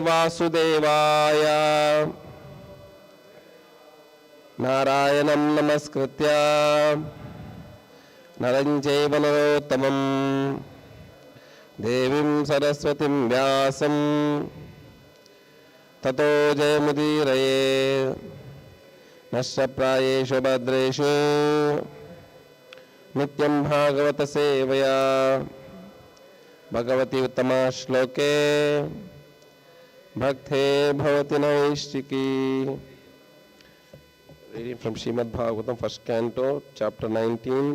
వాసుదేవాయ. నారాయణం నమస్కృత్య నరం చైవ నరోత్తమం దేవీం సరస్వతిం వ్యాసం తతో జయముదీరయే. నష్టప్రాయేషు భద్రేషు నిత్యం భాగవత సేవయా. భగవతి ఉత్తమా శ్లోకే భక్తే భవతి నైష్టికీ. Reading from Srimad Bhagavatam, first canto, chapter 19,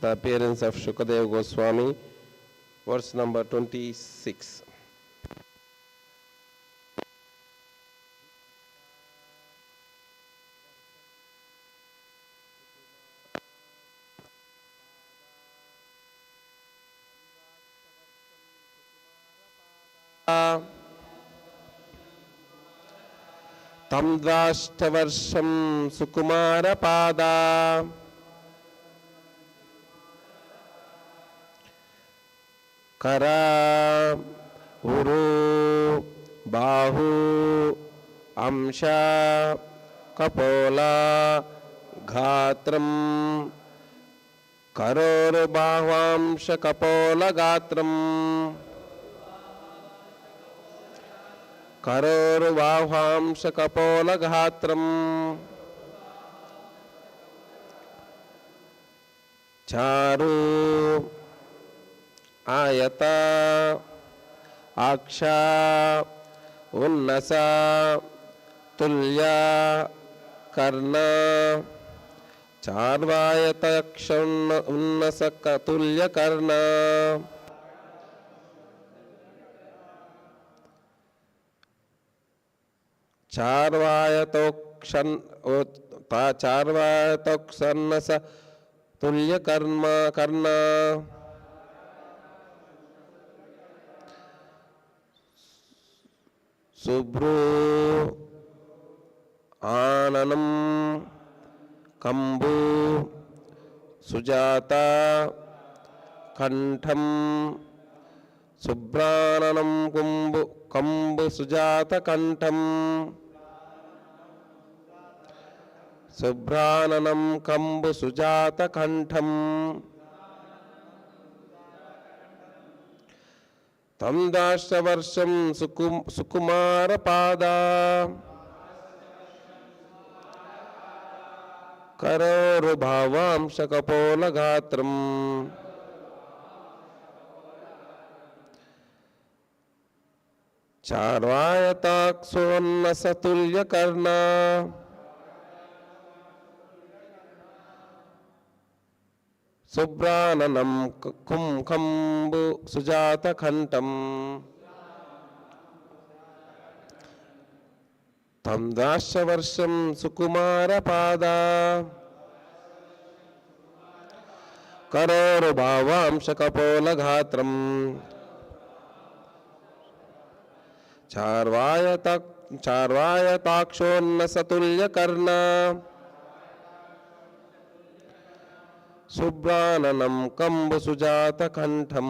the appearance of Shukadeva Goswami, verse number 26. తం ద్రాష్టవర్షం సుకుమారపాదా కరా ఉరు బాహు అంశ కపోల గాత్రం కరోరు బాహ్వాంశ కపోల గాత్రం కరోరు బాహ్వాంశ కపోల గాత్రం చారు ఆయత ఆక్ష ఉన్నస తుల్య కర్ణ చార్వాయత ఉన్నస తుల్య కర్ణ చార్వాయతోక్షన్నస తుల్య కర్ణ శుభ్రూ ఆననం కంబు సుజాత కంఠం శుభ్రాననం కంబు సుజాత కంఠం శుభ్రాననం కంబు సుజాత కంఠం తం దాశవర్షం సుకుమారపాదా కరోరు భావాంశ కపోల గాత్రం చార్వాయతాక్షోన్నస తుల్య కర్ణ శుభ్రాననం కంబు సుజాత కంఠం తం దాశవర్షం సుకుమారపాదా కరోరు భావాంశ కపోల గాత్రం చార్వాయతాక్షోన్నస తుల్య కర్ణ శుభ్రాననం కంబు సుజాత కంఠం.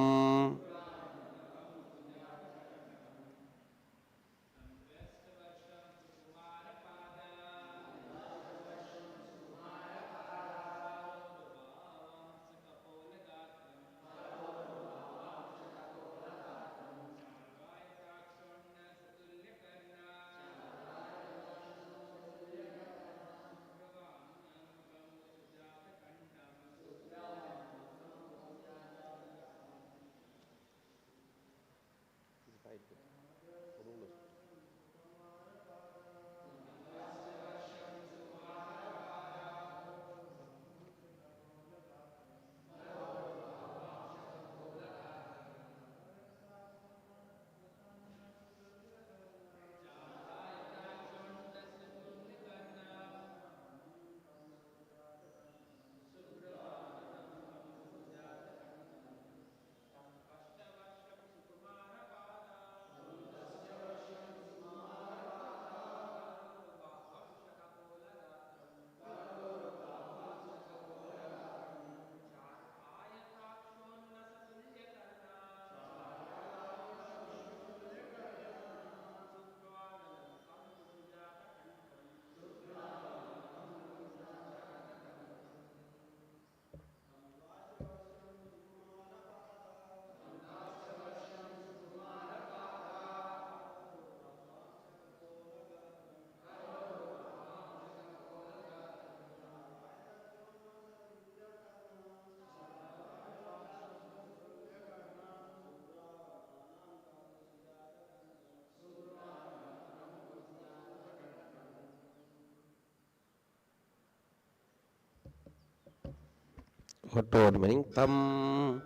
What word meaning? Tam,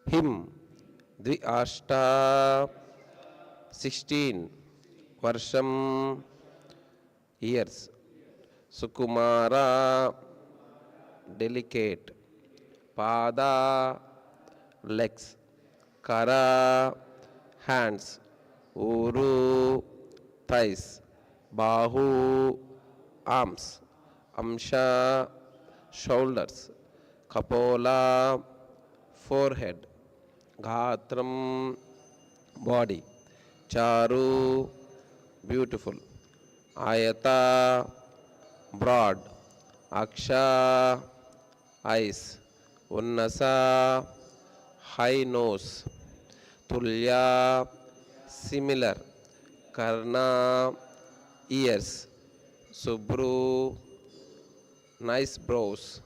him, Dviashta, 16, Varsham, years, Sukumara, delicate, Pada, legs, Kara, hands, Uru, thighs, Bahu, arms, Amsha, shoulders, Kapola, forehead, Ghatram, body, Charu, beautiful, Ayata, broad, Aksha, eyes, Unnasa, high nose, Tulya, similar, Karna, ears, Subru, nice brows,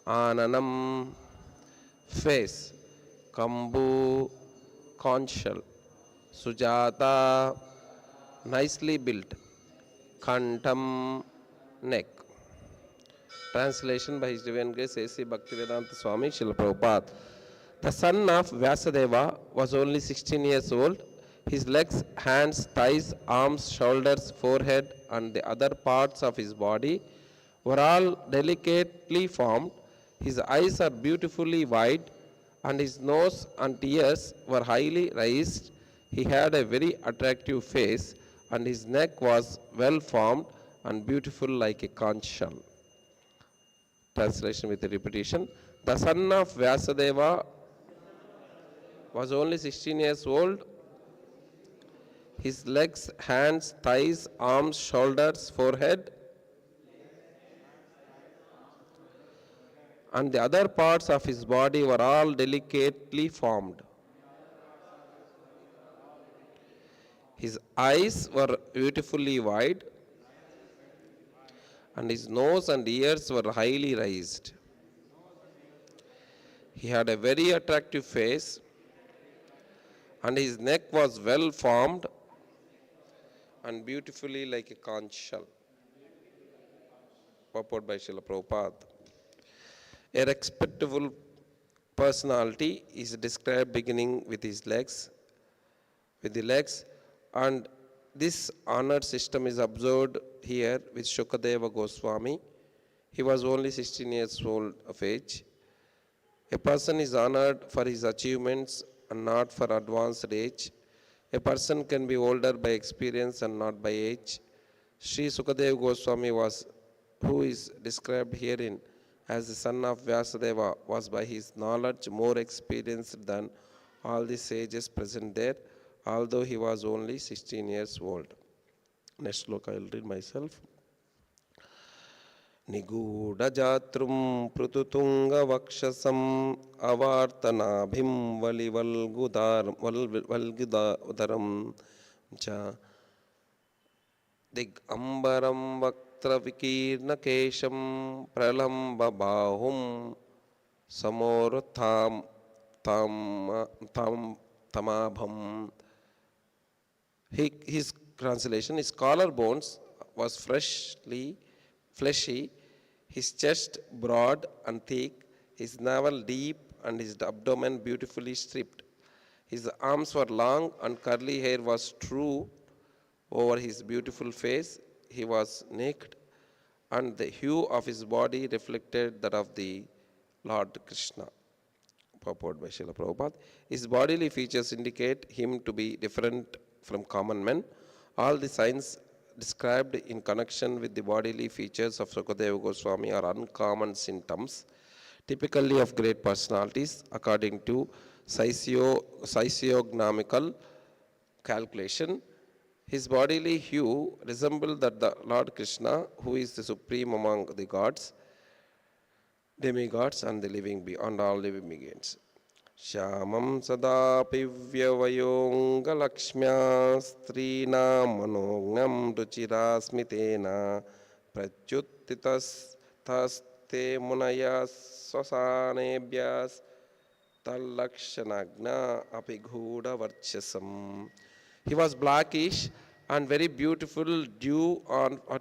Ananam, face, Kambu, conchal, Sujata, nicely built, Kantam, neck. Translation by His Divine Grace A.C. Bhaktivedanta Swamy Srila Prabhupada. The son of Vyasadeva was only 16 years old. His legs, hands, thighs, arms, shoulders, forehead, and the other parts of his body were all delicately formed. His eyes are beautifully wide, and his nose and ears were highly raised. He had a very attractive face, and his neck was well formed and beautiful like a conch shell. Translation with the repetition. The son of Vyasadeva was only 16 years old. His legs, hands, thighs, arms, shoulders, forehead, and the other parts of his body were all delicately formed. His eyes were beautifully wide, and his nose and ears were highly raised. He had a very attractive face, and his neck was well formed and beautifully like a conch shell. Purport by Srila Prabhupada. A respectable personality is described beginning with his legs, and this honored system is observed here with Shukadeva Goswami. He was only 16 years old of age. A person is honored for his achievements and not for advanced age. A person can be older by experience and not by age. Sri Sukadeva Goswami who is described herein as the son of Vyasadeva, was by his knowledge more experienced than all the sages present there, although he was only 16 years old. Next sloka I will read myself. Niguda jatrum prututunga vakshasam avartanabhim valgudaram cha digambaram vaktra vikirna kesham pralamba bahum samortham tamabham. His translation, his collarbones was fleshy, his chest broad and thick, his navel deep, and his abdomen beautifully stripped. His arms were long, and curly hair was true over his beautiful face. He was naked, and the hue of his body reflected that of the Lord Krishna. Purport by Srila Prabhupada. His bodily features indicate him to be different from common men. All the signs described in connection with the bodily features of Sukadeva Goswami are uncommon symptoms, typically of great personalities, according to physiognomical calculation. His bodily hue resembled that the Lord Krishna, who is the supreme among the gods, demigods, and the living beyond all living beings. Shyamam sadapi vyavayonga lakshmya strina manognam ruchira smitena pratyuttitas taste munaya swasanebhyas tallakshanagna apighuda varchasam. He was blackish and very beautiful due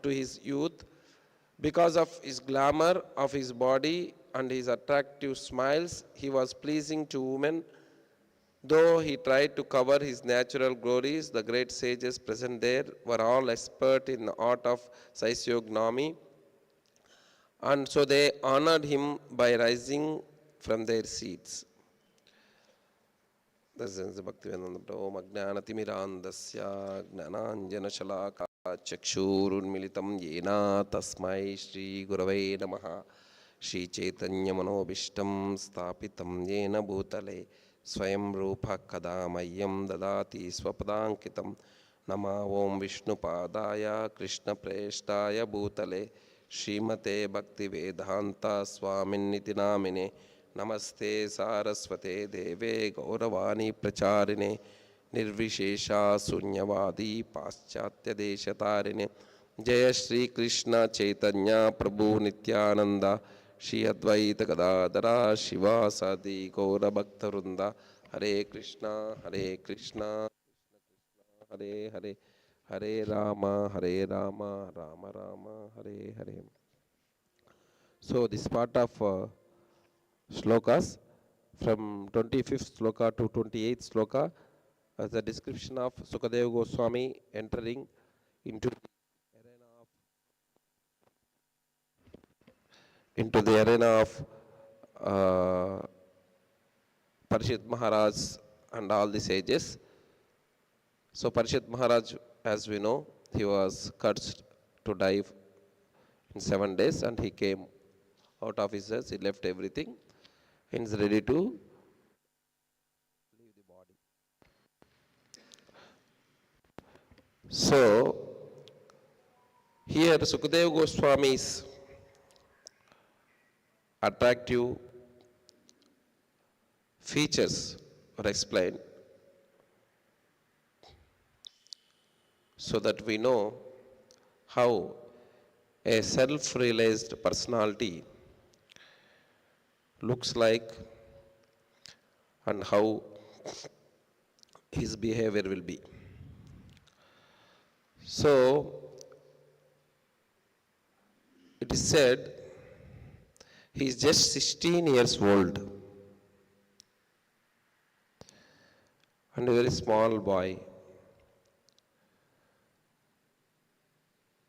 to his youth. Because of his glamour of his body and his attractive smiles, he was pleasing to women. Though he tried to cover his natural glories, the great sages present there were all expert in the art of physiognomy, and so they honored him by rising from their seats. This is the Bhaktivedanta Om Ajnanatimirandasya Gnananjanashalaka Chakshurunmilitam Yena Tasmai Shri Gurave Namaha Shri Chaitanya Manobishtam Stapitam Yena Bhutale Swayam Rupa Kadamayam Dadati Swapadankitam Nama Om Vishnu Padaya Krishna Preshtaya Bhutale Srimate Bhaktivedanta Swaminiti Namine Namaste Saraswate Deve Gauravani Pracharine Nirvishesha Sunyavadi Paschatya Deshatarine Jaya Shri Krishna Chaitanya Prabhu Nityananda Shri Advaita Gadadara Shiva Sadi Gaura Bhaktarunda Hare Krishna Hare Krishna Hare Hare Hare Rama Rama Rama Hare Hare. So this part of shlokas from 25th sloka to 28th sloka as a description of Sukadeva Goswami entering into the arena of Parishit Maharaj and all the sages. So Parishit Maharaj, as we know, he was cursed to die in 7 days, and he came out of his house, he left everything, and is ready to leave the body. So here Sukadeva Goswami's attractive features are explained so that we know how a self-realized personality looks like and how his behavior will be. So it is said he is just 16 years old and a very small boy.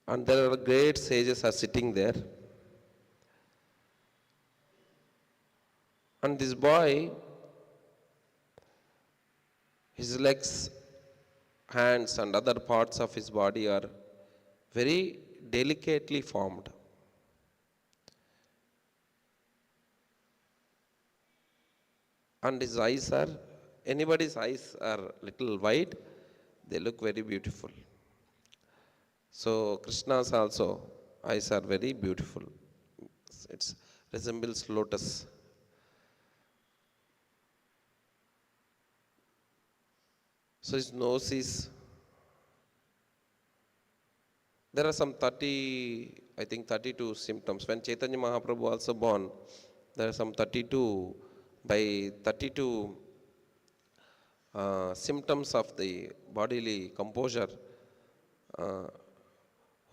And there are great sages are sitting there. And this boy, his legs, hands and other parts of his body are very delicately formed. And his eyes are, anybody's eyes are little wide, they look very beautiful. So Krishna's also eyes are very beautiful. It resembles lotus. So his nose is, there are some 32 symptoms. When Chaitanya Mahaprabhu also born, there are some 32 symptoms of the bodily composure.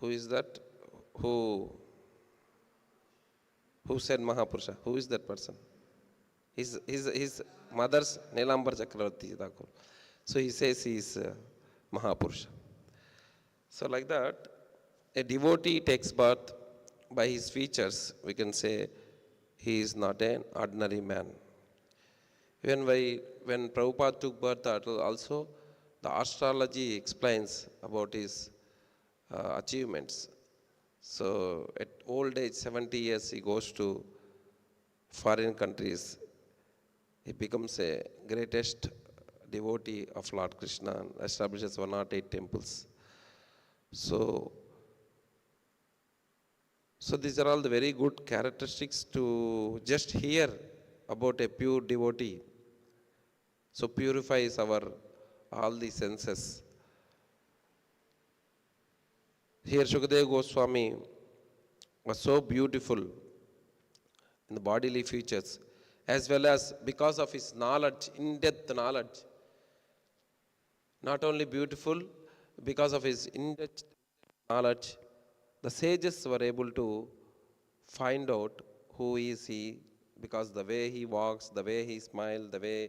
Who is that? Who said Mahapurusha? Who is that person? His mother's Nelambar Chakravarti Thakur. So he says he is Mahapurusha. So like that, a devotee takes birth by his features. We can say he is not an ordinary man. Even when Prabhupada took birth, also the astrology explains about his achievements. So at old age, 70 years, he goes to foreign countries. He becomes a greatest devotee of Lord Krishna and establishes 108 temples. So these are all the very good characteristics to just hear about a pure devotee. So purifies all the senses. Here Sukadeva Goswami was so beautiful in the bodily features, as well as because of his knowledge, in-depth knowledge. Not only beautiful, because of his in-depth knowledge, the sages were able to find out who is he, because the way he walks, the way he smiles, the way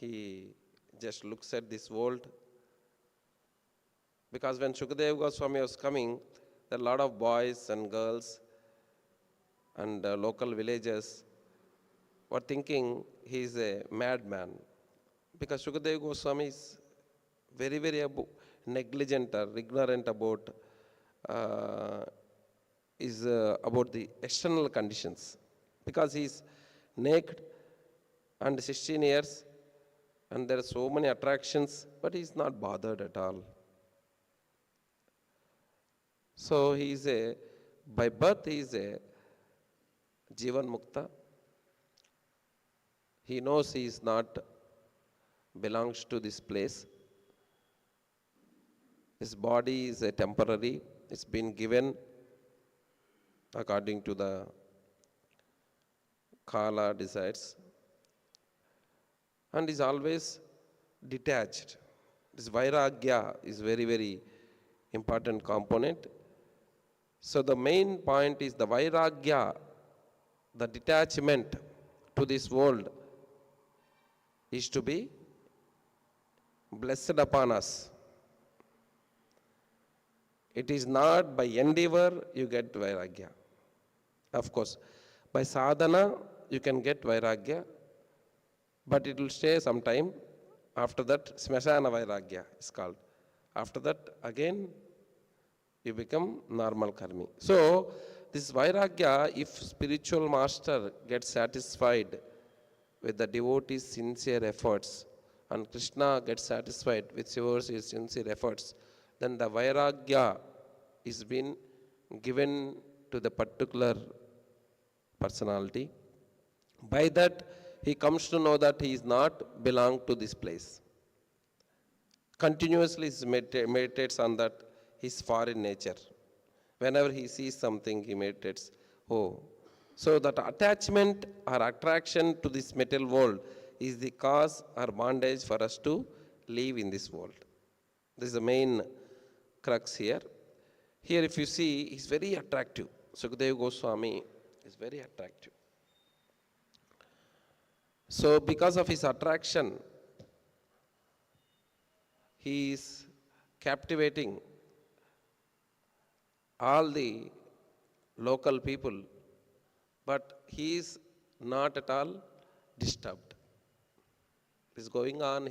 he just looks at this world. Because when Shukadeva Goswami was coming, there are a lot of boys and girls and local villagers were thinking he is a madman. Because Shukadeva Goswami is very, very negligent or ignorant about about the external conditions. Because he is naked and 16 years and there are so many attractions, but he is not bothered at all. So he is by birth he is a Jivan Mukta. He knows he is not belongs to this place. His body is a temporary. It's been given according to the Kala decides. And is always detached. This Vairagya is very, very important component. So the main point is the Vairagya, the detachment to this world is to be blessed upon us. It is not by endeavor you get Vairagya. Of course, by sadhana you can get Vairagya, but it will stay some time. After that, Smashana Vairagya is called. After that, again, you become normal karmi. So, this Vairagya, if spiritual master gets satisfied with the devotee's sincere efforts, and Krishna gets satisfied with yours his sincere efforts, then the Vairagya is been given to the particular personality. By that, he comes to know that he is not belong to this place. Continuously he meditates on that his foreign nature. Whenever he sees something, he meditates, oh. So that attachment or attraction to this material world is the cause or bondage for us to live in this world. This is the main crux here. Here if you see, he's very attractive. Sukadeva Goswami is very attractive. So because of his attraction, he is captivating all the local people, but he is not at all disturbed. It's going on,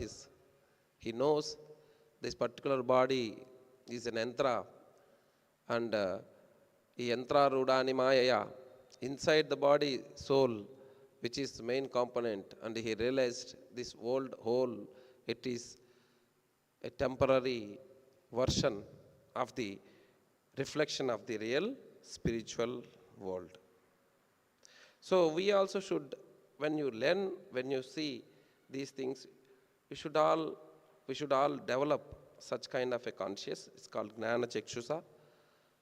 he knows this particular body is an yantra, and yantra rudani mayaya, inside the body, soul, which is the main component, and he realized this world whole, it is a temporary version of the reflection of the real spiritual world. So we also should, when you learn, when you see these things, we should all develop such kind of a conscious. It's called Gnana Chakshusa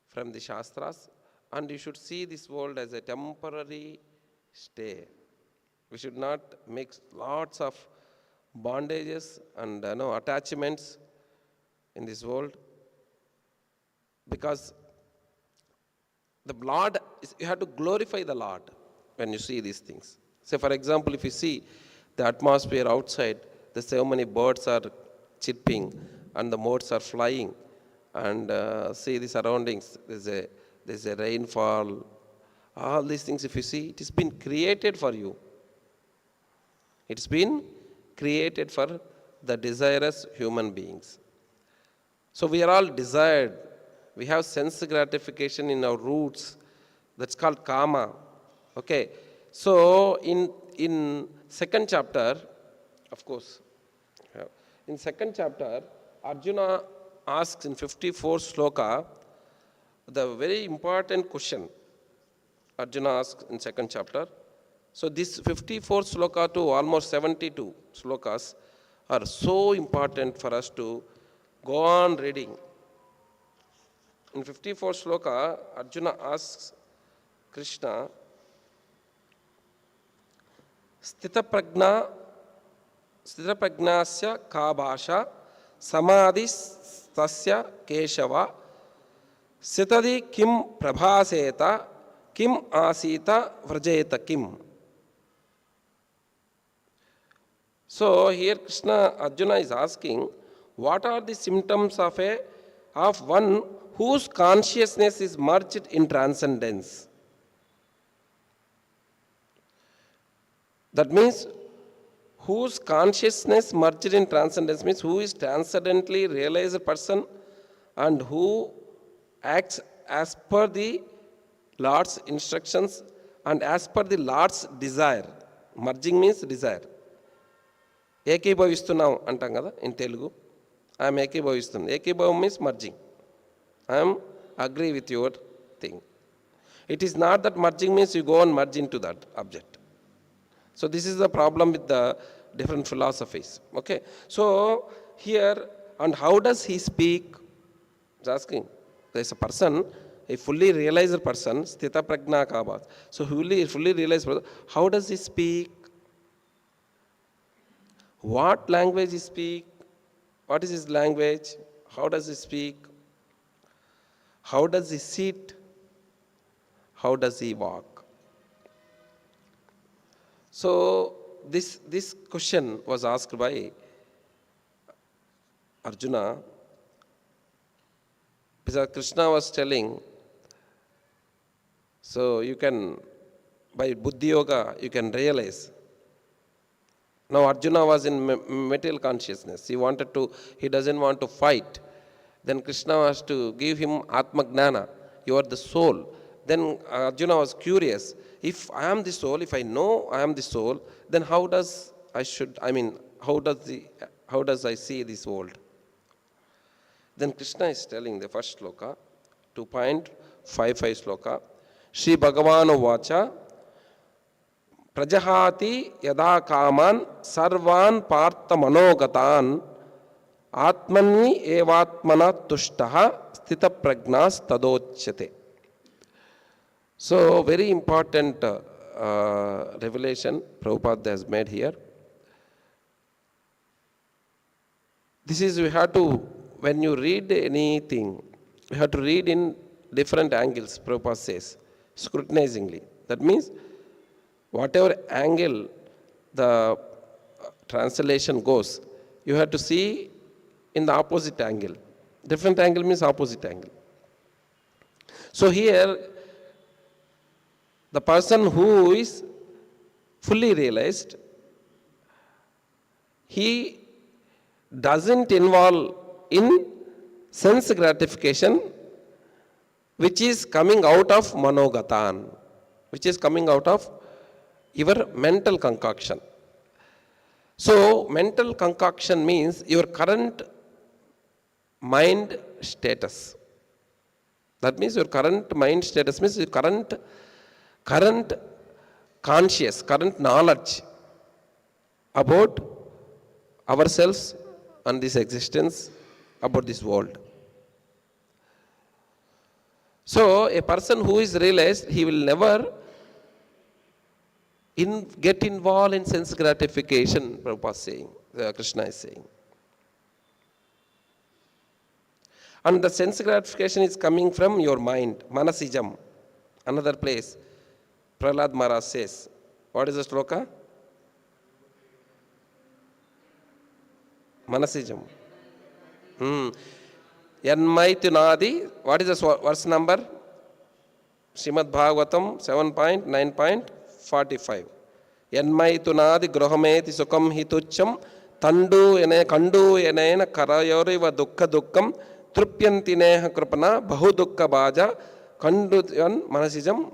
from the Shastras, and you should see this world as a temporary stay. We should not mix lots of bondages and attachments in this world, because the Lord, you have to glorify the Lord when you see these things. Say for example, if you see the atmosphere outside, there's so many birds are chirping and the motes are flying, and see the surroundings, there's a rainfall, all these things if you see, it has been created for you. It's been created for the desirous human beings. So we are all desired. We have sense gratification in our roots. That's called kama. Okay. So in second chapter, of course, in second chapter, Arjuna asks in 54th sloka the very important question. Arjuna asks in second chapter. So this 54th sloka to almost 72 slokas are so important for us to go on reading. In 54th sloka, Arjuna asks Krishna, Sthita pragnasya ka bhasha samadhi tasya keshava sitadi kim prabhaseta Kim asita vrajeta kim. So here Arjuna is asking, what are the symptoms of one whose consciousness is merged in transcendence? That means whose consciousness merged in transcendence means who is transcendently realized person and who acts as per the Lord's instructions and as per the Lord's desire. Merging means desire. ఏకీభవిస్తున్నాం అంటాం కదా in Telugu. I'm ఏకీభవిస్తున్నాను. ఏకీభవం means merging. I'm agree with your thing. It is not that merging means you go and merge into that object. So this is the problem with the different philosophies. Okay. So here, and how does he speak? He's asking. There is a person, a fully realized person, sthita prajna kabhat. So fully realized person, how does he speak? What language he speak? What is his language? How does he speak? How does he sit? How does he walk? So this question was asked by Arjuna, because Krishna was telling, so you can, by Buddhi Yoga, you can realize. Now Arjuna was in material consciousness. He doesn't want to fight. Then Krishna was to give him Atma Gnana. You are the soul. Then Arjuna was curious. If I am the soul, if I know I am the soul, then how does I see this world? Then Krishna is telling the first sloka, 2.55 sloka, Shri Bhagavano Vacha, Prajahati yada kaman sarvan partha manogatan atmani evatmana tushtaha sthita prajnas tadochyate. So very important revelation Prabhupada has made here. This is, we have to, when you read anything, you have to read in different angles, Prabhupada says, scrutinizingly. That means whatever angle the translation goes, you have to see in the opposite angle. Different angle means opposite angle. So here, the person who is fully realized, he doesn't involve in sense gratification, which is coming out of manogatan, which is coming out of your mental concoction. So mental concoction means your current mind status. That means your current mind status means your current conscious, current knowledge about ourselves and this existence, about this world. So a person who is realized, he will never get involved in sense gratification, Prabhupada is saying, Krishna is saying. And the sense gratification is coming from your mind, manasijam. Another place, Prahlad Maharaj says, what is the sloka? Manasijam. Yanmaitunadi, what is the verse number? Srimad Bhagavatam 7.9.45. Yanmaitunadi grohameti sukam hitucham tandu kandu enena karayoriva dukkha dukkam trupyantineha kripana bahu dukkha baja kanduyan manasijam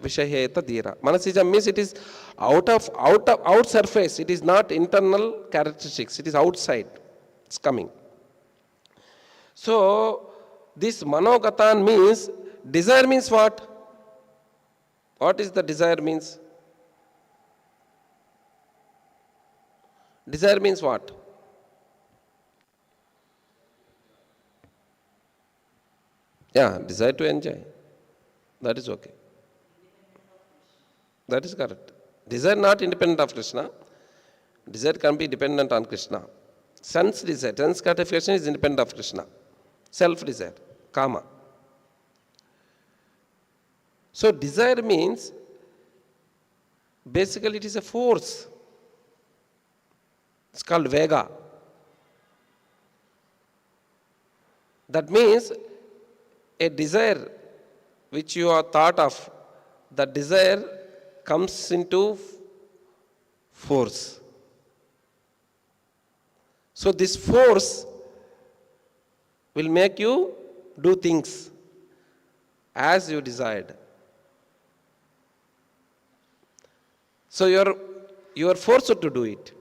vishayeta dira. Manasijam means it is out surface. It is not internal characteristics. It is outside. It's coming. So this manogatan means, desire means what? What is the desire means? Desire means what? Yeah, desire to enjoy. That is okay. That is correct. Desire not independent of Krishna. Desire can be dependent on Krishna. Sense desire, sense gratification is independent of Krishna. Self desire, kama. So desire means, basically it is a force. It's called Vega. That means a desire which you are thought of, that desire comes into force. So this force will make you do things as you desired. So you are forced to do it.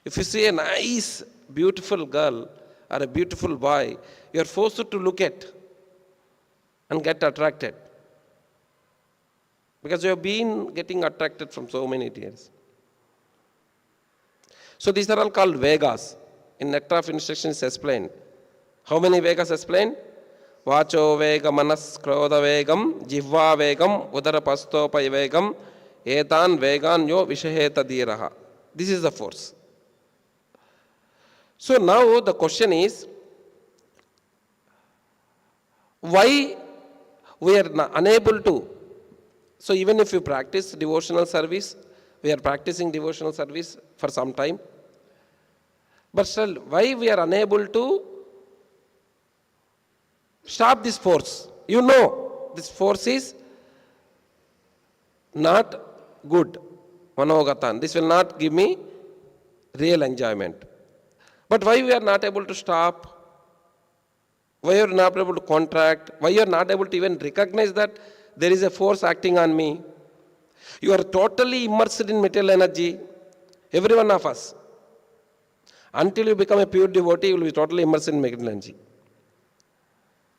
If you see a nice, beautiful girl or a beautiful boy, you are forced to look at and get attracted. Because you have been getting attracted from so many years. So these are all called Vegas. In Nectar of Instruction is explained. How many Vegas explained? Vacho Vega Manas Krodha Vegam, Jivva Vegam, Udara Pastopa Vegam, Etan Vegan Yo Vishaheta Diraha. This is the force. So now the question is, why we are unable to? So even if you practice devotional service, we are practicing devotional service for some time, but still, why we are unable to stop this force? You know, this force is not good. Manogatan. This will not give me real enjoyment. But why we are not able to stop? Why you are not able to contract? Why you are not able to even recognize that there is a force acting on me? You are totally immersed in material energy, every one of us. Until you become a pure devotee, you will be totally immersed in material energy.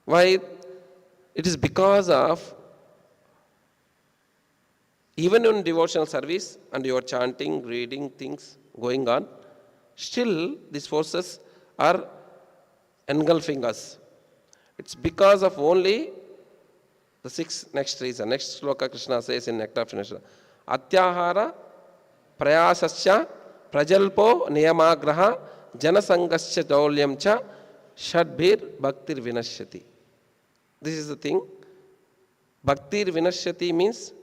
Why? It is because of, even in devotional service and you are chanting, reading things going on, still these forces are engulfing us. It's because of only the next reason. Next sloka Krishna says in Nectar of Instruction, Atyahara prayasascha prajalpo niyamagraha janasangascha daulyamcha shadbhir bhaktir vinashyati. This is the thing. Bhaktir vinashyati means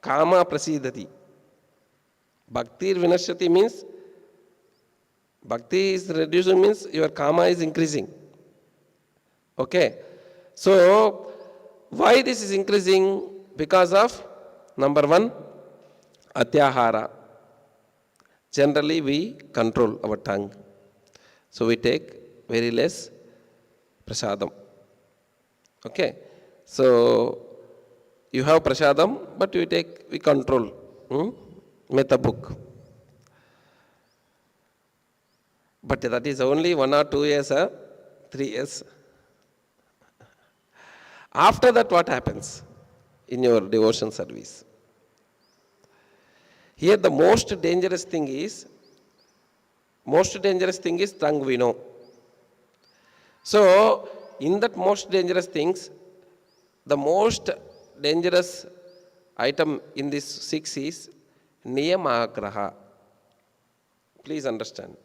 kama prasidati. Bhaktir vinashyati means bhakti is reducing, means your kama is increasing. Okay. So why this is increasing? Because of number one, atyahara. Generally we control our tongue. So we take very less prasadam. Okay. So you have prasadam, but we control. Meta book. But that is only 1 or 2 years, 3 years. After that, what happens in your devotion service? Here the most dangerous thing is tongue we know. So in that most dangerous things, the most dangerous item in this 6 is niyamagraha. Please understand.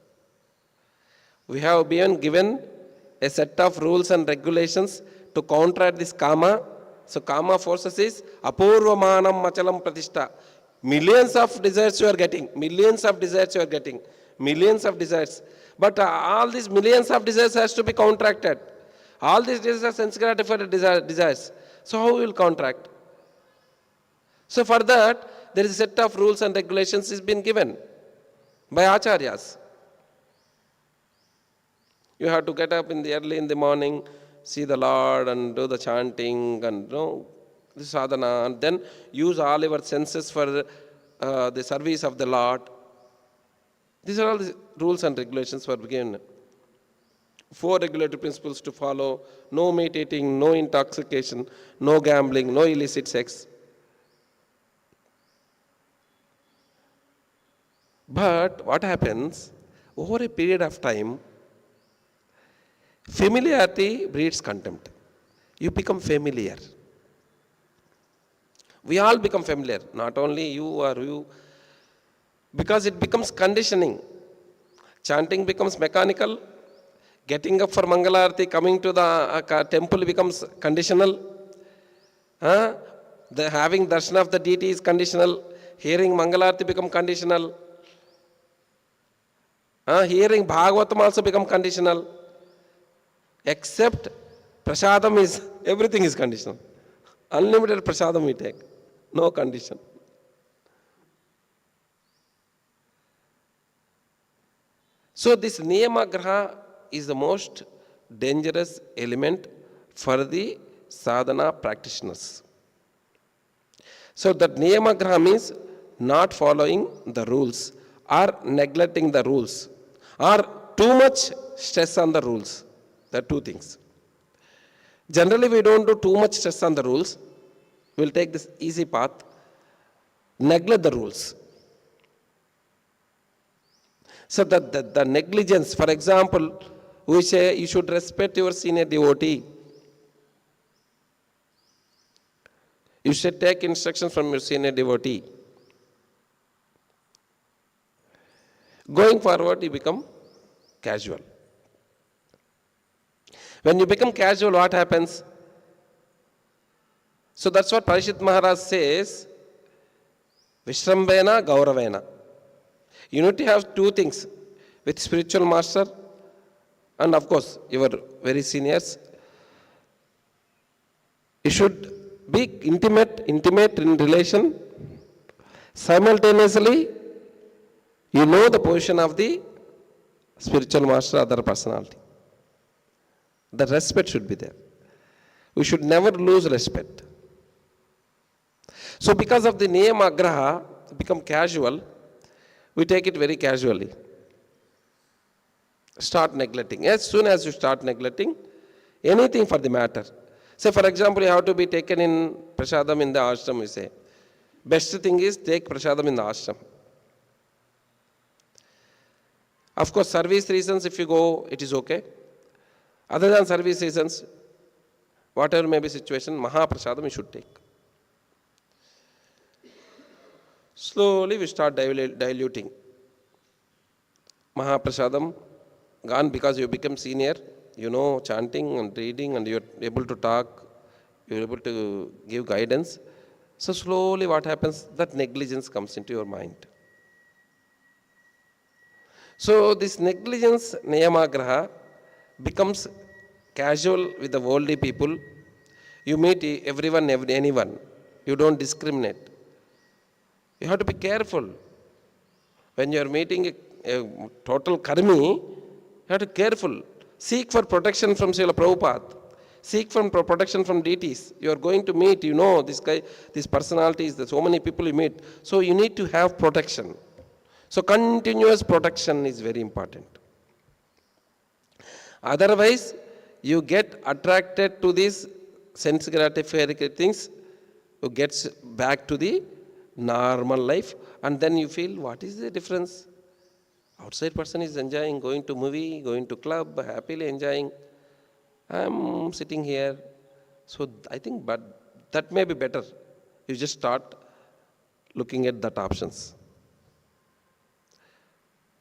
We have been given a set of rules and regulations to counteract this kama. So kama forces is apurvamanam machalam pratishta. Millions of desires you are getting. But all these millions of desires has to be contracted. All these desires are sense gratified desires. So how we will contract? So for that, there is a set of rules and regulations is been given by acharyas. You have to get up early in the morning, see the Lord and do the chanting and the sadhana, and then use all your senses for the service of the Lord. These are all the rules and regulations for given. 4 regulatory principles to follow: no meat eating, no intoxication, no gambling, no illicit sex. But what happens over a period of time? Familiarity breeds contempt. You become familiar. We all become familiar, not only you or you, because it becomes conditioning. Chanting becomes mechanical. Getting up for Mangalarti, coming to the temple becomes conditional. The having darshan of the deity is conditional. Hearing Mangalarti become conditional. Hearing Bhagavatam also become conditional. Except prasadam is, everything is conditional. Unlimited prasadam we take. No condition. So this niyamagraha is the most dangerous element for the sadhana practitioners. So that niyamagraha means not following the rules or neglecting the rules or too much stress on the rules. There are two things. Generally we don't do too much stress on the rules. We'll take this easy path. Neglect the rules. So the negligence, for example, we say you should respect your senior devotee. You should take instructions from your senior devotee. Going forward, you become casual. When you become casual, what happens? So that's what Parishit Maharaj says, Vishrambena Gauravena. You need to have two things with spiritual master and of course your very seniors. You should be intimate in relation. Simultaneously, you know the position of the spiritual master, other personality. The respect should be there. We should never lose respect. So because of the niyamagraha, become casual, we take it very casually. Start neglecting. As soon as you start neglecting, anything for the matter. Say for example, you have to be taken in prasadam in the ashram, we say. Best thing is take prasadam in the ashram. Of course, service reasons, if you go, it is okay. Other than service reasons, whatever may be situation, Mahaprasadam you should take. Slowly we start diluting. Mahaprasadam gone because you become senior, you know chanting and reading and you're able to talk, you're able to give guidance. So slowly what happens? That negligence comes into your mind. So this negligence, niyamagraha, becomes casual with the worldly people. You meet everyone, anyone. You don't discriminate. You have to be careful. When you are meeting a total karmi, you have to be careful. Seek for protection from Srila Prabhupada. Seek for protection from deities. You are going to meet, you know, this guy, this personalities, there's so many people you meet. So you need to have protection. So continuous protection is very important. Otherwise, you get attracted to these sense gratifying things, you get back to the normal life, and then you feel, what is the difference? Outside person is enjoying, going to movie, going to club, happily enjoying. I'm sitting here. So I think, but that may be better. You just start looking at that options.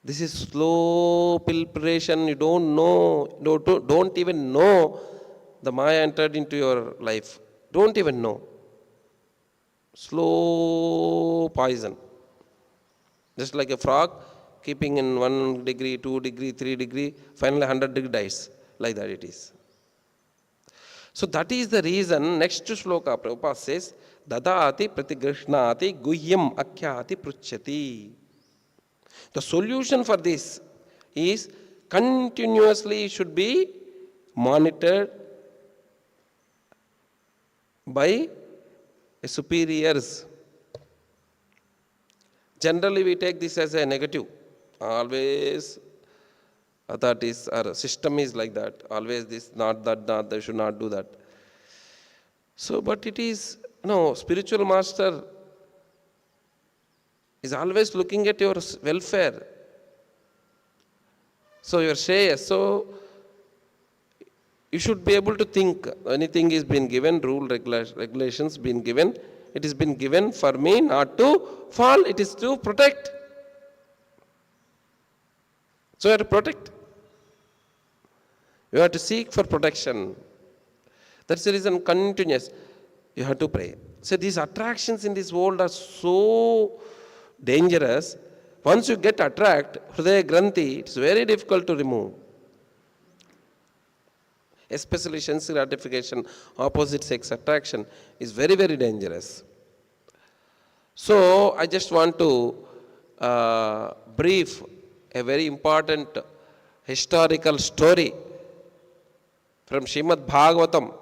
This is slow pilparation. You don't know, don't even know the Maya entered into your life. Don't even know. Slow poison. Just like a frog, keeping in 1 degree, 2 degree, 3 degree, finally 100 degree dies. Like that it is. So that is the reason, next shloka Prabhupada says, Dadati pratigrishnati guhyam akhyati pruchyati. The solution for this is continuously should be monitored by superiors. Generally we take this as a negative. Always authorities or system is like that. Always this, not that, not they should not do that. So, but it is, no, spiritual master is always looking at your welfare. So your share. So you should be able to think. Anything is been given, rule, regulations been given. It has been given for me not to fall. It is to protect. So you have to protect. You have to seek for protection. That's the reason continuous. You have to pray. So these attractions in this world are so dangerous. Once you get attracted, Hridaya Granthi, it's very difficult to remove. Especially sense gratification, opposite sex attraction is very, very dangerous. So I just want to brief a very important historical story from Srimad Bhagavatam.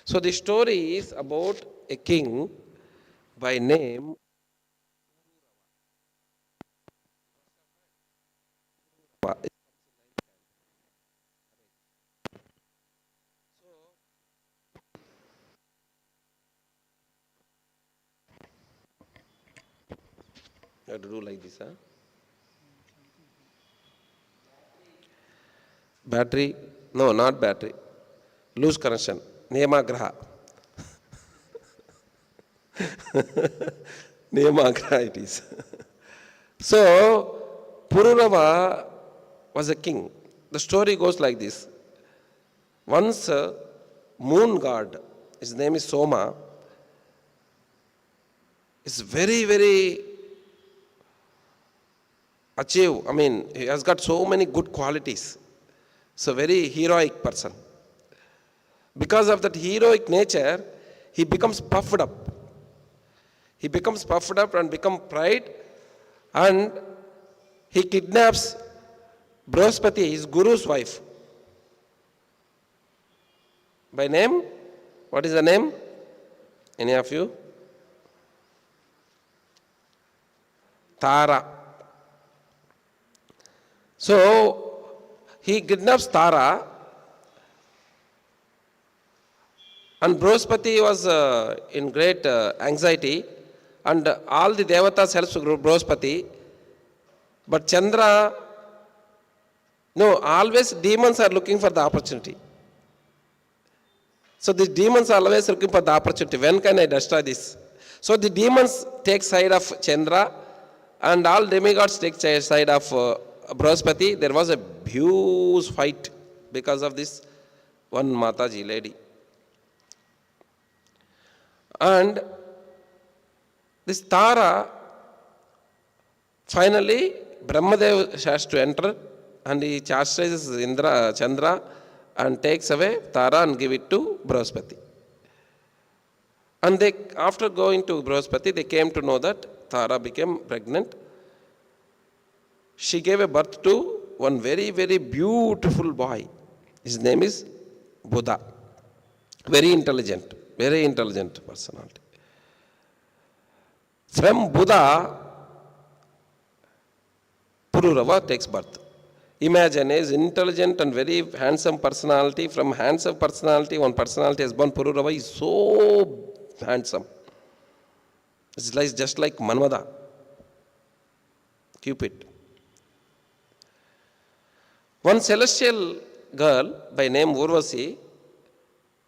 So the story is about a king by name You have to do like this, huh? Battery? No, not battery. Loose connection. Niyamagraha. Niyamagraha it is. So, Pururava was a king. The story goes like this. Once a moon god, his name is Soma, is very, very he has got so many good qualities. So very heroic person. Because of that heroic nature, he becomes puffed up. He becomes puffed up and becomes pride, and he kidnaps Brahaspati, his guru's wife. By name? What is the name? Any of you? Tara. So, he kidnaps Tara, and Brahaspati was in great anxiety, and all the devatas helps Brahaspati, but Chandra, always demons are looking for the opportunity. So the demons are always looking for the opportunity. When can I destroy this? So the demons take side of Chandra, and all demigods take side of Brahaspati. There was a huge fight because of this one Mataji lady. And this Tara, finally, Brahmadev has to enter, and he chastises Chandra and takes away Tara and give it to Brahaspati. And after going to Brahaspati, they came to know that Tara became pregnant. She gave a birth to one very, very beautiful boy. His name is Buddha. Very intelligent personality. From Buddha, Pururava takes birth. Imagine his intelligent and very handsome personality. From handsome personality, one personality has born. Pururava is so handsome. It's like, just like Manmada, Cupid. One celestial girl by name Urvasi,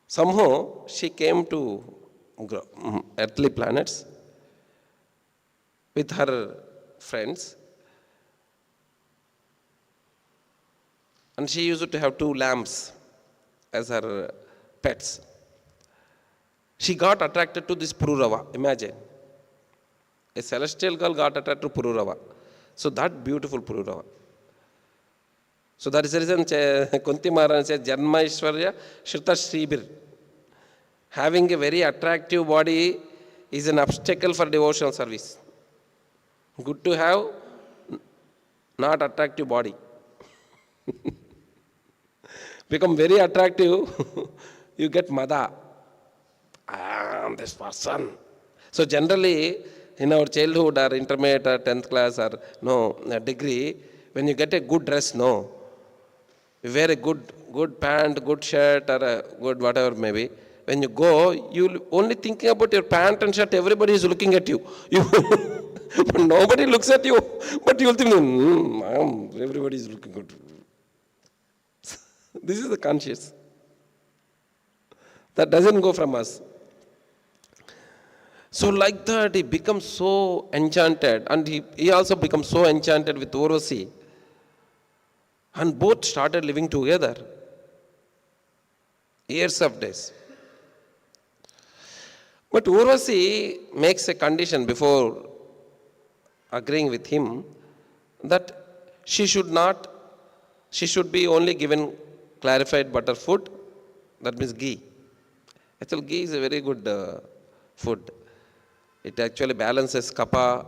somehow she came to earthly planets with her friends, and she used to have 2 lambs as her pets. She got attracted to this Pururava. Imagine, a celestial girl got attracted to Pururava. So that beautiful Pururava. So that is the reason Kunti Maharani says, Janma Ishwarya Shrita Shribir. Having a very attractive body is an obstacle for devotional service. Good to have not attractive body. Become very attractive, you get mada. This person. So generally, in our childhood or intermediate or 10th class or degree, when you get a good dress, you wear a good pant, good shirt, or a good whatever maybe. When you go, you'll only thinking about your pant and shirt, everybody is looking at you. But nobody looks at you. But you'll think, everybody is looking good. This is the conscious. That doesn't go from us. So like that, he becomes so enchanted, and he also becomes so enchanted with Urvasi. And both started living together. Years of days. But Urvasi makes a condition before agreeing with him that she should be only given clarified butter food, that means ghee. Actually, ghee is a very good food. It actually balances kapha,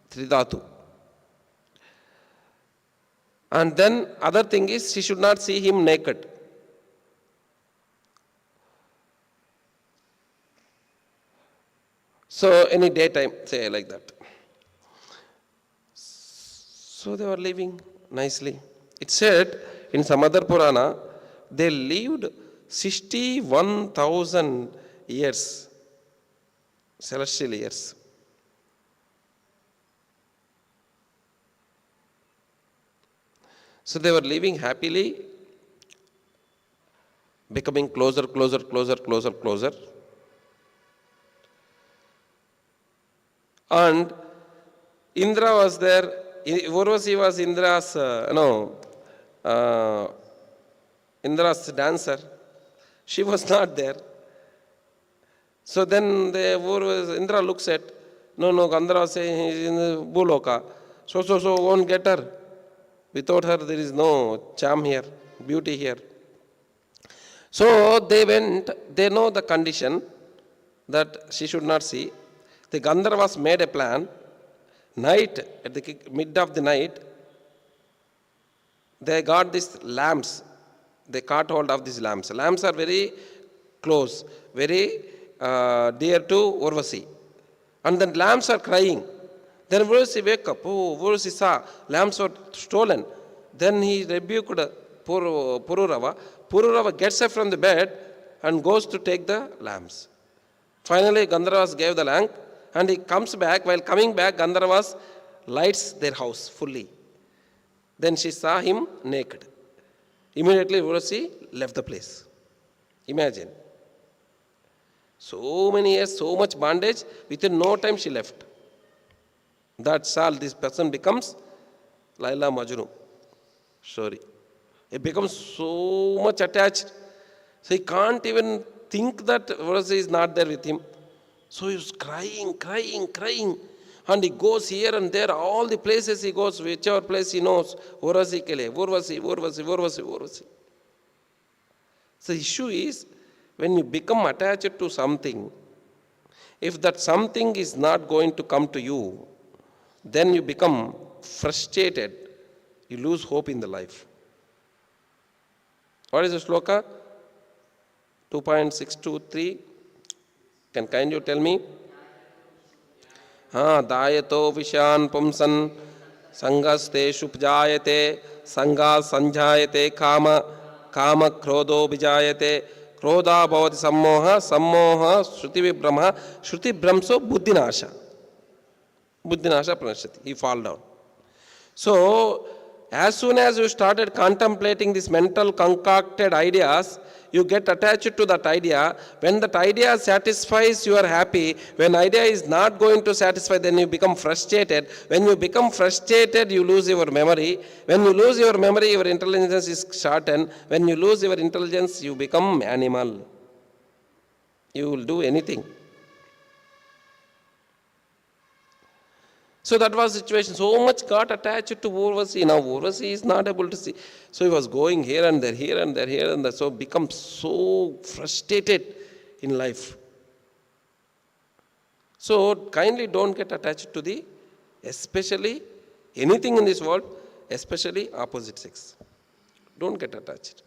tridhatu. And then other thing is she should not see him naked. So any daytime, say like that. So they were living nicely. It said in some other Purana, they lived 61,000 years, celestial years. So they were living happily, becoming closer. And Indra was there. Urvasi was Indra's, Indra's dancer. She was not there. So then Indra looks at, Gandhara was saying he's in the Bhuloka. So won't get her. Without her, there is no charm here, beauty here. So they went, they know the condition that she should not see. The Gandharvas made a plan. Night, at the mid of the night, they got these lamps. They caught hold of these lamps. Lamps are very close, very dear to Urvasi. And then lamps are crying. Then Urvasi wake up. Oh, Urvasi saw lamps were stolen. Then he rebuked Pururava. Pururava gets up from the bed and goes to take the lamps. Finally, Gandharvas gave the lamp. And he comes back. While coming back, Gandharvas lights their house fully. Then she saw him naked. Immediately, Urvasi left the place. Imagine. So many years, so much bondage. Within no time, she left. That's all. This person becomes Laila Majnu. Sorry. He becomes so much attached. So he can't even think that Urvasi is not there with him. So he was crying. And he goes here and there, all the places he goes, whichever place he knows, Urvasi ke liye, Urvasi. So the issue is, when you become attached to something, if that something is not going to come to you, then you become frustrated. You lose hope in the life. What is the shloka? 2.623. Can you tell me? Dayato vishan pumsan sangaste shupjayate sanga sanjayate kama krodho vijayate krodha bhavati sammoha shruti vibramso buddhinasha pranashati. He fall down. So as soon as you started contemplating these mental concocted ideas, you get attached to that idea. When that idea satisfies, you are happy. When idea is not going to satisfy, then you become frustrated. When you become frustrated, you lose your memory. When you lose your memory, your intelligence is shortened. When you lose your intelligence, you become animal. You will do anything. So that was the situation. So much got attached to Urvasi. Now Urvasi is not able to see. So he was going here and there. So become so frustrated in life. So kindly don't get attached to especially anything in this world, especially opposite sex. Don't get attached.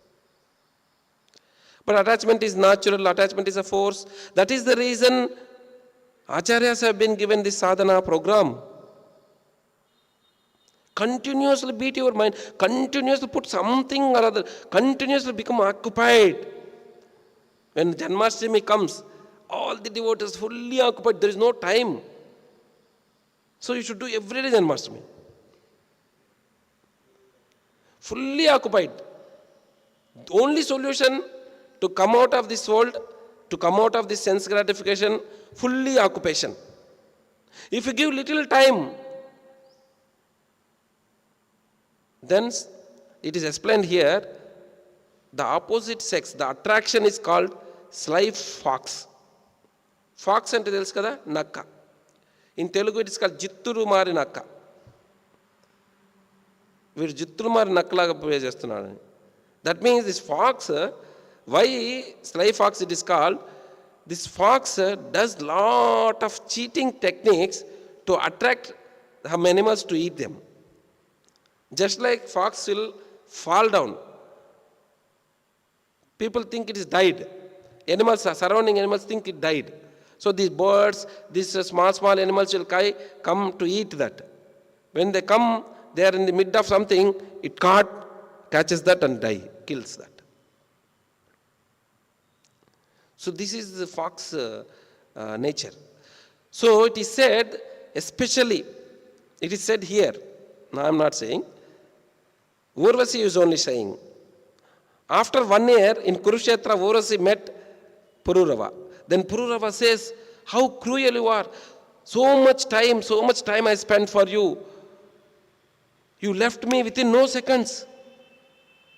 But attachment is natural. Attachment is a force. That is the reason Acharyas have been given this sadhana program. Continuously beat your mind, continuously put something or other, continuously become occupied. When Janmashtami comes, all the devotees fully occupied, there is no time. So you should do every day Janmashtami. Fully occupied. The only solution to come out of this world, to come out of this sense gratification, fully occupation. If you give little time, then it is explained here, the opposite sex, the attraction is called sly fox. Fox ante telusu kada, nakka. In Telugu it is called jitturu mari nakka. వీడు జిత్తులు మారి నక్కలాగా play చేస్తున్నాడు. That means this fox, why sly fox it is called, this fox does lot of cheating techniques to attract some animals to eat them. Just like fox will fall down, people think it is died. Animals, surrounding animals think it died. So these birds, these small animals will come to eat that. When they come, they are in the mid of something, it catches that and kills that. So this is the fox nature. So it is said, especially, it is said here, no, I am not saying, Urvasi is only saying, after 1 year in Kurukshetra, Urvasi met Pururava. Then Pururava says, how cruel you are. So much time I spent for you. You left me within no seconds.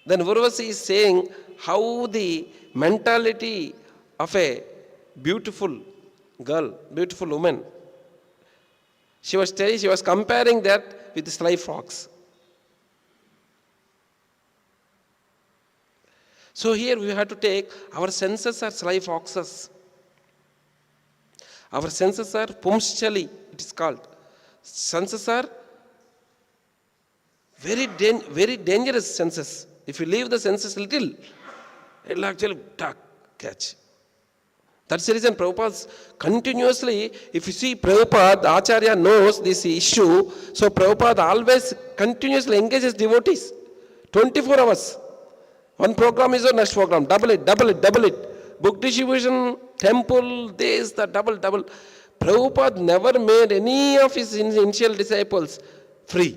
Then Urvasi is saying how the mentality of a beautiful girl, beautiful woman, she was comparing that with the sly fox. So here we have to take, our senses are sly foxes. Our senses are pumschali, it is called. Senses are very dangerous senses. If you leave the senses little, it will actually catch. That's the reason Prabhupada continuously, if you see Prabhupada, Acharya knows this issue, so Prabhupada always continuously engages devotees, 24 hours. One program is the next program, double it. Book distribution, temple, this, that, double. Prabhupada never made any of his initial disciples free.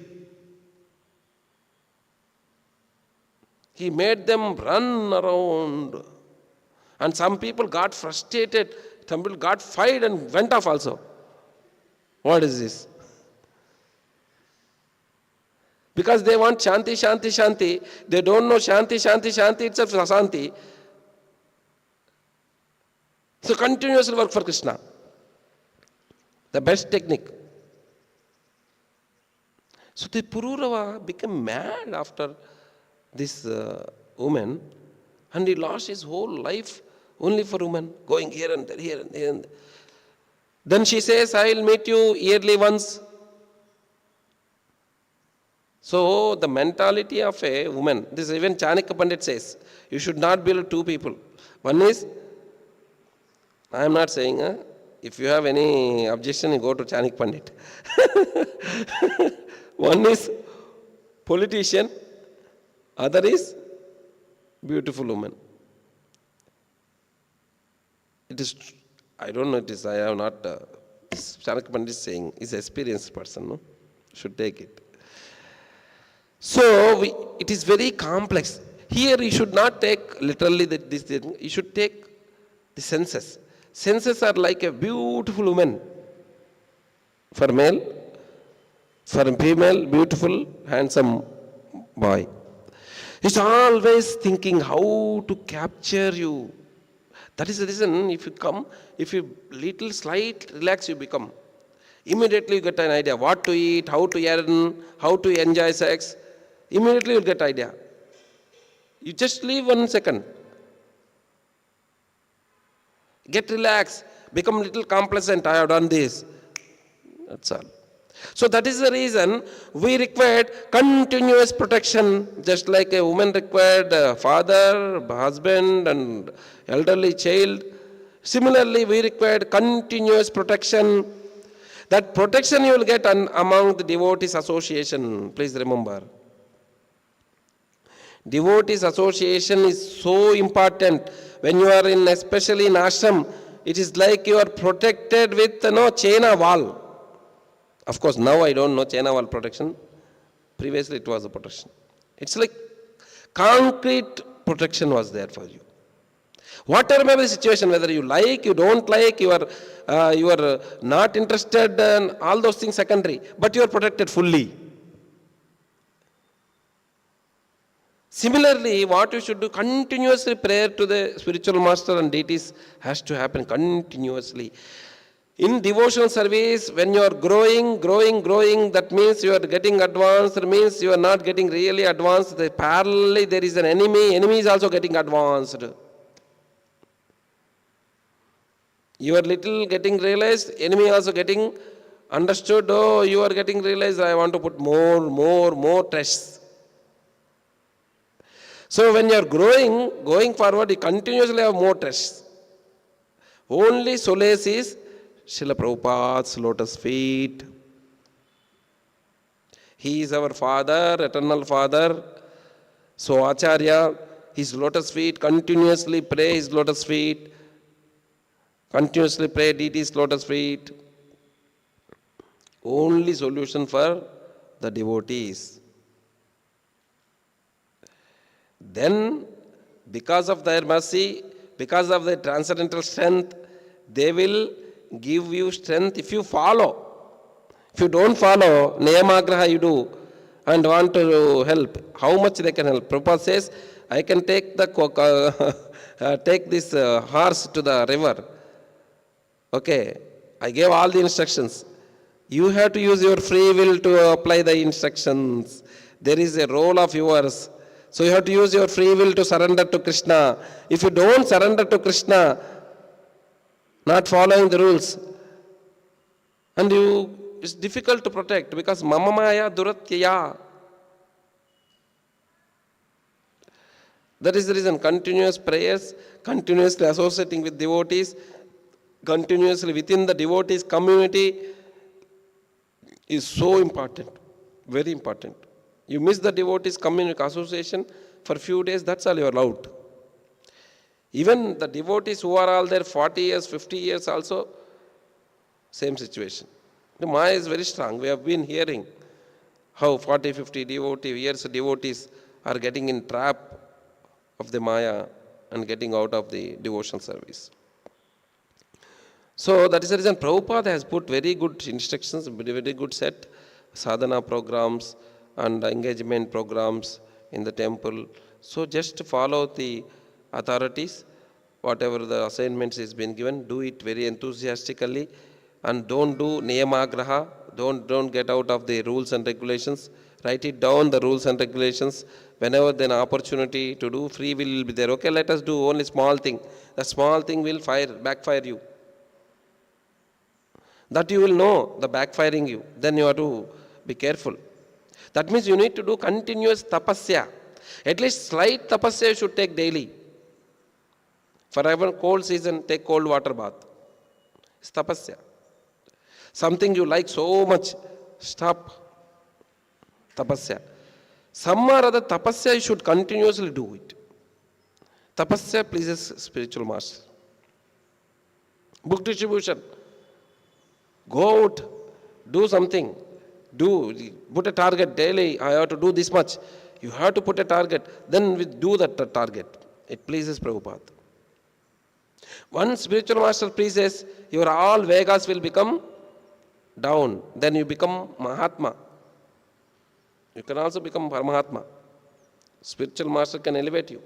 He made them run around. And some people got frustrated, some people got fired and went off also. What is this? Because they want Shanti. They don't know Shanti itself is Asanti. So continuously work for Krishna. The best technique. So the Pururava became mad after this woman, and he lost his whole life only for women, going here and there. Then she says, I will meet you yearly once. So the mentality of a woman, this even Chanakya Pandit says, you should not build two people. One is, I am not saying, if you have any objection, you go to Chanakya Pandit. One is politician, other is beautiful woman. It is, I don't know, I have not, Chanakya Pandit is saying, is an experienced person, no? Should take it. So, it is very complex. Here you should not take literally this thing, you should take the senses. Senses are like a beautiful woman. For male, for female, beautiful, handsome boy. It's always thinking how to capture you. That is the reason if you little slight relax, you become. Immediately you get an idea what to eat, how to earn, how to enjoy sex. Immediately you get idea. You just leave 1 second. Get relaxed, become little complacent, I have done this. That's all. So that is the reason we required continuous protection, just like a woman required a father, husband and elderly child. Similarly, we required continuous protection. That protection you will get among the devotees association, please remember. Devotees association is so important. When you are in, especially in ashram, it is like you are protected with chain wall. Of course, now I don't know chain wall protection. Previously it was a protection. It's like concrete protection was there for you. Whatever may be the situation, whether you like, you don't like, you are not interested, and all those things secondary, but you are protected fully. Similarly, what you should do, continuously prayer to the spiritual master and deities has to happen continuously. In devotional service, when you are growing, that means you are getting advanced, that means you are not getting really advanced. Parallelly, there is an enemy is also getting advanced. You are little getting realized, enemy also getting understood. Oh, you are getting realized, I want to put more tests. So when you are going forward, you continuously have more tests. Only solace is Srila Prabhupada's lotus feet. He is our Father, eternal Father. So Acharya, his lotus feet, continuously pray his lotus feet. Continuously pray deity's lotus feet. Only solution for the devotees. Then, because of their mercy, because of their transcendental strength, they will give you strength if you follow. If you don't follow, niyamagraha you do and want to help, how much they can help? Prabhupada says, I can take take this horse to the river. Okay, I gave all the instructions. You have to use your free will to apply the instructions. There is a role of yours. So you have to use your free will to surrender to Krishna. If you don't surrender to Krishna, not following the rules, and it's difficult to protect because mama maya duratyaya. That is the reason continuous prayers, continuously associating with devotees, continuously within the devotees community is so important, very important. You miss the devotees community association for a few days, that's all you are out. Even the devotees who are all there 40 years, 50 years also, same situation. The Maya is very strong. We have been hearing how 40, 50 years devotees are getting in trap of the Maya and getting out of the devotional service. So that is the reason Prabhupada has put very good instructions, very good set, sadhana programs and engagement programs in the temple. So just follow the authorities, whatever the assignments is been given, do it very enthusiastically and don't do niyamagraha, don't get out of the rules and regulations. Write it down, the rules and regulations. Whenever then opportunity to do, free will be there. Okay, let us do only small thing. The small thing will backfire you. That you will know, the backfiring you. Then you have to be careful. That means you need to do continuous tapasya. At least slight tapasya you should take daily. For even cold season, take cold water bath. It's tapasya. Something you like so much, stop. Tapasya. Some or other tapasya you should continuously do it. Tapasya pleases spiritual master. Book distribution. Go out, do something. Put a target daily. I have to do this much. You have to put a target. Then we do that target. It pleases Prabhupada. Once spiritual master pleases, your all Vegas will become down. Then you become Mahatma. You can also become Paramahatma. Spiritual master can elevate you.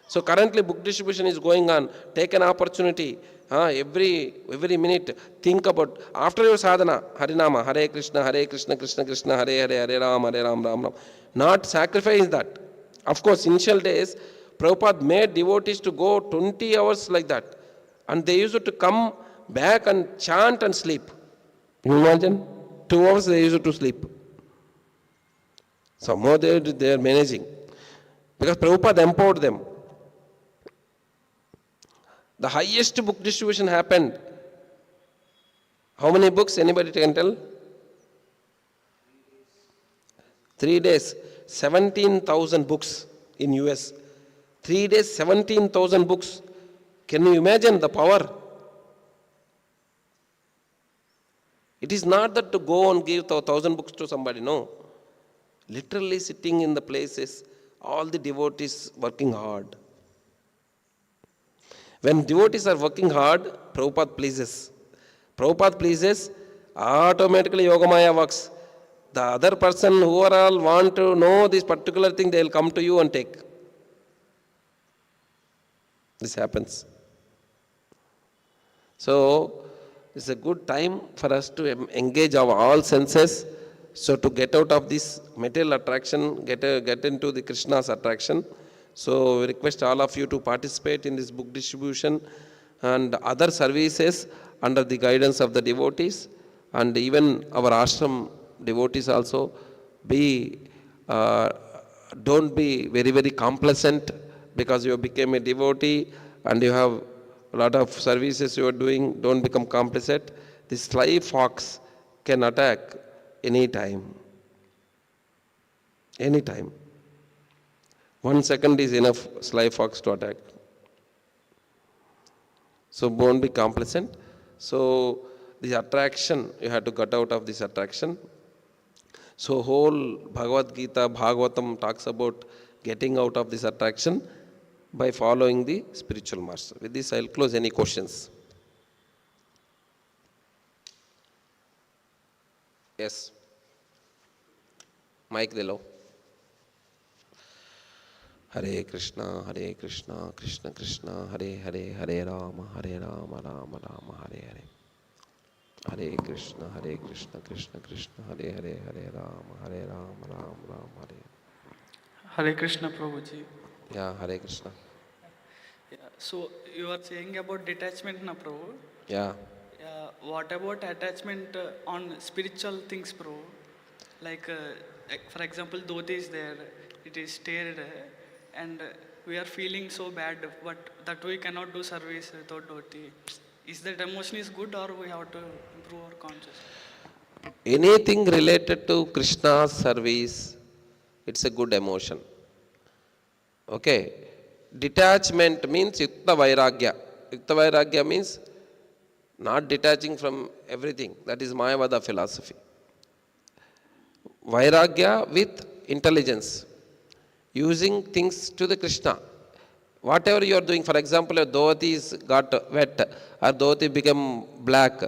So currently book distribution is going on. Take an opportunity. Every minute think about, after your sadhana, Harinama, Hare Krishna, Krishna Krishna, Hare Hare, Hare Ram, Ram Ram. Not sacrifice that. Of course, initial days, Prabhupada made devotees to go 20 hours like that. And they used to come back and chant and sleep. You imagine? 2 hours they used to sleep. Somehow they are managing. Because Prabhupada empowered them. The highest book distribution happened. How many books? Anybody can tell? 3 days. 17,000 books in US. 3 days, 17,000 books. Can you imagine the power? It is not that to go and give 1,000 books to somebody, no. Literally sitting in the places, all the devotees working hard. When devotees are working hard, Prabhupada pleases. Prabhupada pleases, automatically Yogamaya works. The other person who are all want to know this particular thing, they will come to you and take. This happens. So, it's a good time for us to engage our all senses. So, to get out of this material attraction, get into the Krishna's attraction. So, we request all of you to participate in this book distribution and other services under the guidance of the devotees, and even our ashram devotees also. Don't be very, very complacent because you became a devotee and you have a lot of services you are doing. Don't become complacent. The sly fox can attack any time. Any time. 1 second is enough sly fox to attack. So don't be complacent. So the attraction, you have to get out of this attraction. So whole Bhagavad Gita, Bhagavatam talks about getting out of this attraction by following the spiritual master. With this, I will close. Any questions? Yes. Mike Delo. Hare Krishna, Krishna Krishna, Hare Hare, Hare Rama, Rama Rama, Hare Hare. Hare Krishna, Krishna Krishna, Hare Hare, Hare Rama, Rama Rama, Hare. Hare Krishna, Prabhuji. Yeah, Hare Krishna. Yeah, so you are saying about detachment, na Prabhu? Yeah. What about attachment on spiritual things, Prabhu? Like, for example, dhoti is there, it is stirred, and we are feeling so bad, but that we cannot do service without dhoti. Is that emotion is good, or we have to improve our consciousness? Anything related to Krishna's service, it's a good emotion. Okay. Detachment means yukta vairagya. Yukta vairagya means not detaching from everything. That is Mayavada philosophy. Vairagya with intelligence. Using things to the Krishna. Whatever you are doing, for example, your dhoti is got wet or dhoti become black,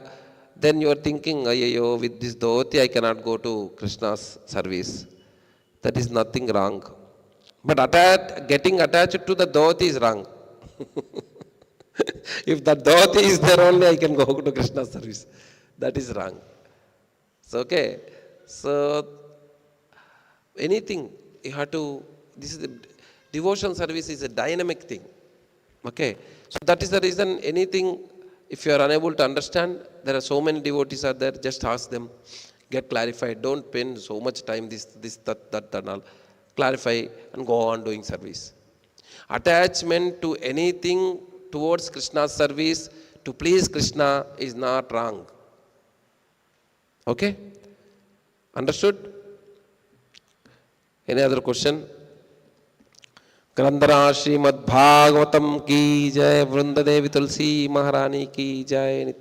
then you are thinking, ayyo, with this dhoti I cannot go to Krishna's service. That is nothing wrong. But getting attached to the dhoti is wrong. If the dhoti is there only, I can go to Krishna's service. That is wrong. So, okay. So, anything you have to, this is the devotion service is a dynamic thing. Okay. So, that is the reason anything, if you are unable to understand, there are so many devotees are there, just ask them, get clarified. Don't spend so much time, this, that, and all. Clarify and go on doing service. Attachment to anything towards Krishna's service, to please Krishna, is not wrong. Okay? Understood? Any other question? Grandhara Srimad Bhagavatam ki jai, Vrinda Devi Tulsi Maharani ki jai.